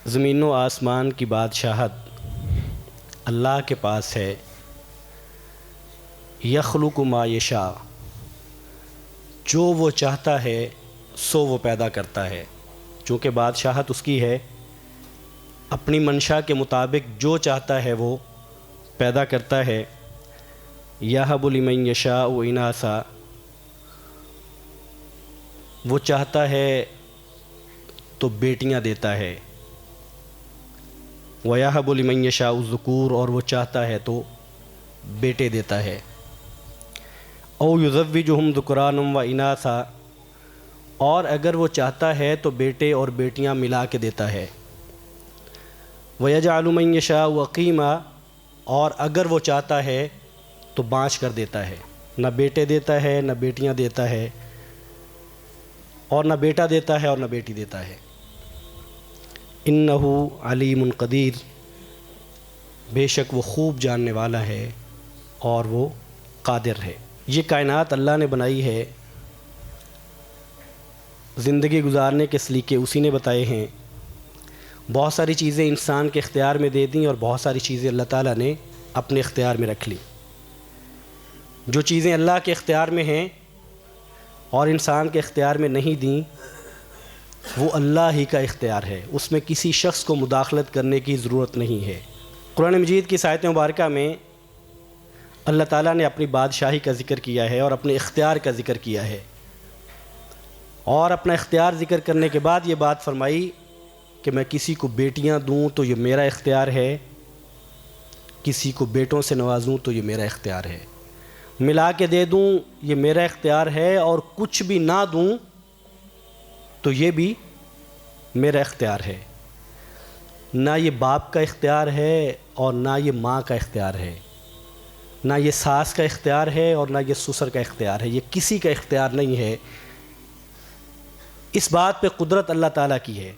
زمین و آسمان کی بادشاہت اللہ کے پاس ہے۔ یخلق ما یشاء، جو وہ چاہتا ہے سو وہ پیدا کرتا ہے۔ چونکہ بادشاہت اس کی ہے، اپنی منشا کے مطابق جو چاہتا ہے وہ پیدا کرتا ہے۔ یہب لمن یشاء اناثا، وہ چاہتا ہے تو بیٹیاں دیتا ہے۔ وَيَهَبُ لِمَن يَشَاءُ الذُّكُورَ، اور وہ چاہتا ہے تو بیٹے دیتا ہے۔ او يُزَوِّجُهُمْ ذُكْرَانًا وَإِنَاثًا، اور اگر وہ چاہتا ہے تو بیٹے اور بیٹیاں ملا کے دیتا ہے۔ وَيَجْعَلُ مَن يَشَاءُ عَقِيمًا، اور اگر وہ چاہتا ہے تو بانچ کر دیتا ہے، نہ بیٹے دیتا ہے نہ بیٹیاں دیتا ہے، اور نہ بیٹا دیتا ہے اور نہ بیٹی دیتا ہے۔ انہو علیم قدیر، بے شک وہ خوب جاننے والا ہے اور وہ قادر ہے۔ یہ کائنات اللہ نے بنائی ہے، زندگی گزارنے کے سلیقے اسی نے بتائے ہیں۔ بہت ساری چیزیں انسان کے اختیار میں دے دیں اور بہت ساری چیزیں اللہ تعالیٰ نے اپنے اختیار میں رکھ لی۔ جو چیزیں اللہ کے اختیار میں ہیں اور انسان کے اختیار میں نہیں دیں، وہ اللہ ہی کا اختیار ہے، اس میں کسی شخص کو مداخلت کرنے کی ضرورت نہیں ہے۔ قرآن مجید کی آیت مبارکہ میں اللہ تعالیٰ نے اپنی بادشاہی کا ذکر کیا ہے اور اپنے اختیار کا ذکر کیا ہے، اور اپنا اختیار ذکر کرنے کے بعد یہ بات فرمائی کہ میں کسی کو بیٹیاں دوں تو یہ میرا اختیار ہے، کسی کو بیٹوں سے نوازوں تو یہ میرا اختیار ہے، ملا کے دے دوں یہ میرا اختیار ہے، اور کچھ بھی نہ دوں تو یہ بھی میرا اختیار ہے۔ نہ یہ باپ کا اختیار ہے اور نہ یہ ماں کا اختیار ہے، نہ یہ ساس کا اختیار ہے اور نہ یہ سسر کا اختیار ہے، یہ کسی کا اختیار نہیں ہے۔ اس بات پہ قدرت اللہ تعالیٰ کی ہے